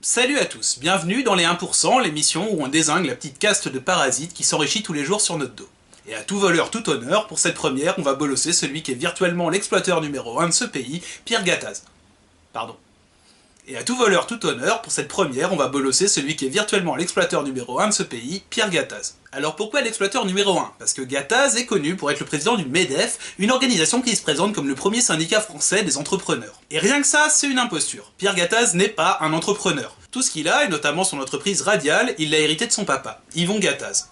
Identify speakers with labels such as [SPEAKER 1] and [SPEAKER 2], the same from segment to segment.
[SPEAKER 1] Salut à tous, bienvenue dans les 1%, l'émission où on dézingue la petite caste de parasites qui s'enrichit tous les jours sur notre dos. Et à tout voleur, tout honneur, pour cette première, on va bolosser celui qui est virtuellement l'exploiteur numéro 1 de ce pays, Pierre Gattaz. Pardon. Et à tout voleur, tout honneur, pour cette première, on va bolosser celui qui est virtuellement l'exploiteur numéro 1 de ce pays, Pierre Gattaz. Alors pourquoi l'exploiteur numéro 1 ? Parce que Gattaz est connu pour être le président du MEDEF, une organisation qui se présente comme le premier syndicat français des entrepreneurs. Et rien que ça, c'est une imposture. Pierre Gattaz n'est pas un entrepreneur. Tout ce qu'il a, et notamment son entreprise Radial, il l'a hérité de son papa, Yvon Gattaz.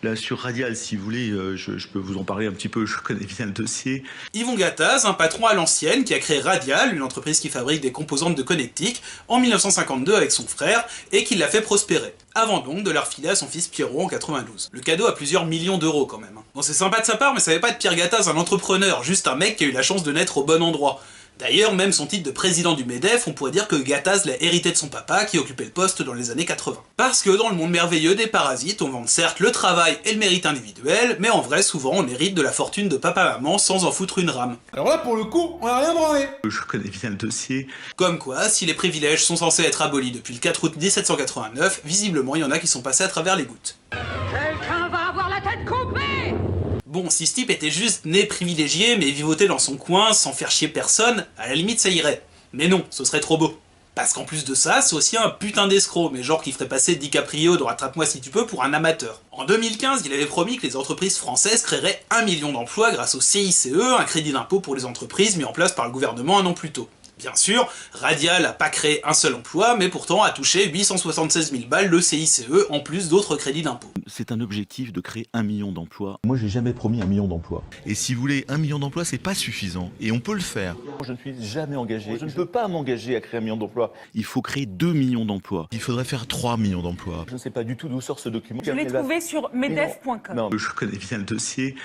[SPEAKER 2] Là, sur Radial, si vous voulez, je peux vous en parler un petit peu, je connais bien le dossier.
[SPEAKER 1] Yvon Gattaz, un patron à l'ancienne qui a créé Radial, une entreprise qui fabrique des composantes de connectiques, en 1952 avec son frère, et qui l'a fait prospérer. Avant donc de leur filer à son fils Pierrot en 92. Le cadeau a plusieurs millions d'euros quand même. Bon, c'est sympa de sa part, mais ça n'avait pas être Pierre Gattaz un entrepreneur, juste un mec qui a eu la chance de naître au bon endroit. D'ailleurs, même son titre de président du MEDEF, on pourrait dire que Gattaz l'a hérité de son papa qui occupait le poste dans les années 80. Parce que dans le monde merveilleux des parasites, on vante certes le travail et le mérite individuel, mais en vrai, souvent, on hérite de la fortune de papa-maman sans en foutre une rame.
[SPEAKER 3] Alors là, pour le coup, on a rien branlé.
[SPEAKER 2] Je connais bien le dossier.
[SPEAKER 1] Comme quoi, si les privilèges sont censés être abolis depuis le 4 août 1789, visiblement, il y en a qui sont passés à travers les gouttes.
[SPEAKER 4] Quelqu'un va avoir la tête coupée!
[SPEAKER 1] Bon, si ce type était juste né privilégié, mais vivotait dans son coin, sans faire chier personne, à la limite ça irait. Mais non, ce serait trop beau. Parce qu'en plus de ça, c'est aussi un putain d'escroc, mais genre qui ferait passer DiCaprio dans Attrape-moi si tu peux pour un amateur. En 2015, il avait promis que les entreprises françaises créeraient 1 million d'emplois grâce au CICE, un crédit d'impôt pour les entreprises mis en place par le gouvernement un an plus tôt. Bien sûr, Radial a pas créé un seul emploi, mais pourtant a touché 876 000 balles de CICE, en plus d'autres crédits d'impôt.
[SPEAKER 2] C'est un objectif de créer 1 million d'emplois.
[SPEAKER 5] Moi, j'ai jamais promis 1 million d'emplois.
[SPEAKER 6] Et si vous voulez, 1 million d'emplois, c'est pas suffisant. Et on peut le faire.
[SPEAKER 5] Je ne suis jamais engagé. Je ne peux pas m'engager à créer 1 million d'emplois.
[SPEAKER 2] Il faut créer 2 millions d'emplois.
[SPEAKER 6] Il faudrait faire 3 millions d'emplois.
[SPEAKER 5] Je ne sais pas du tout d'où sort ce document.
[SPEAKER 4] Je l'ai trouvé sur medef.com.
[SPEAKER 5] Non,
[SPEAKER 2] Je connais bien le dossier.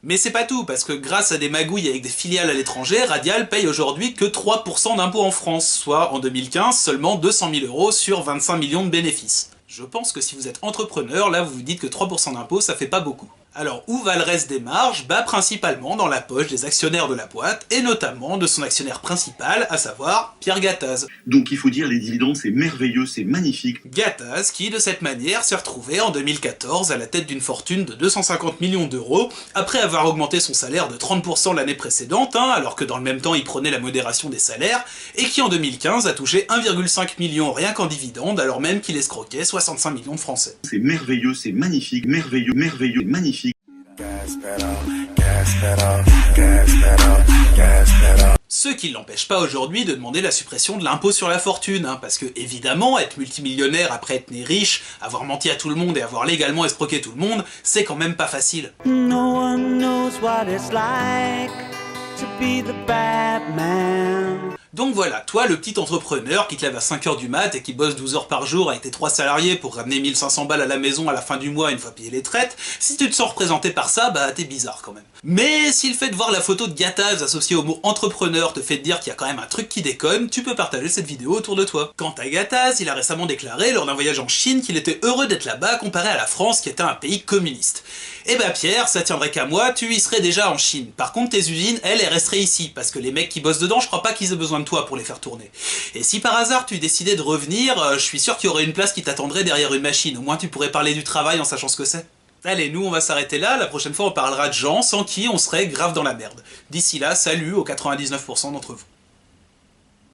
[SPEAKER 1] Mais c'est pas tout, parce que grâce à des magouilles avec des filiales à l'étranger, Radial paye aujourd'hui que 3% d'impôts en France, soit en 2015 seulement 200 000 € sur 25 millions de bénéfices. Je pense que si vous êtes entrepreneur, là vous vous dites que 3% d'impôts ça fait pas beaucoup. Alors où va le reste des marges ? Bah principalement dans la poche des actionnaires de la boîte, et notamment de son actionnaire principal, à savoir Pierre Gattaz.
[SPEAKER 2] Donc il faut dire, les dividendes, c'est merveilleux, c'est magnifique.
[SPEAKER 1] Gattaz qui, de cette manière, s'est retrouvé en 2014 à la tête d'une fortune de 250 millions d'euros, après avoir augmenté son salaire de 30% l'année précédente, alors que dans le même temps il prônait la modération des salaires, et qui en 2015 a touché 1,5 million rien qu'en dividendes, alors même qu'il escroquait 65 millions de Français.
[SPEAKER 2] C'est merveilleux, c'est magnifique, merveilleux, merveilleux, magnifique.
[SPEAKER 1] Ce qui ne l'empêche pas aujourd'hui de demander la suppression de l'impôt sur la fortune, parce que évidemment, être multimillionnaire après être né riche, avoir menti à tout le monde et avoir légalement escroqué tout le monde, c'est quand même pas facile.
[SPEAKER 7] No one knows what it's like to be the bad man.
[SPEAKER 1] Donc voilà, toi le petit entrepreneur qui te lève à 5h du mat et qui bosse 12 heures par jour avec tes 3 salariés pour ramener 1500 balles à la maison à la fin du mois une fois payé les traites, si tu te sens représenté par ça, bah t'es bizarre quand même. Mais si le fait de voir la photo de Gattaz associée au mot entrepreneur te fait te dire qu'il y a quand même un truc qui déconne, tu peux partager cette vidéo autour de toi. Quant à Gattaz, il a récemment déclaré lors d'un voyage en Chine qu'il était heureux d'être là-bas comparé à la France qui était un pays communiste. Eh bah Pierre, ça tiendrait qu'à moi, tu y serais déjà en Chine. Par contre tes usines, elles resteraient ici, parce que les mecs qui bossent dedans, je crois pas qu'ils aient besoin de toi pour les faire tourner. Et si par hasard tu décidais de revenir, je suis sûr qu'il y aurait une place qui t'attendrait derrière une machine, au moins tu pourrais parler du travail en sachant ce que c'est. Allez, nous on va s'arrêter là, la prochaine fois on parlera de gens sans qui on serait grave dans la merde. D'ici là, salut aux 99% d'entre vous.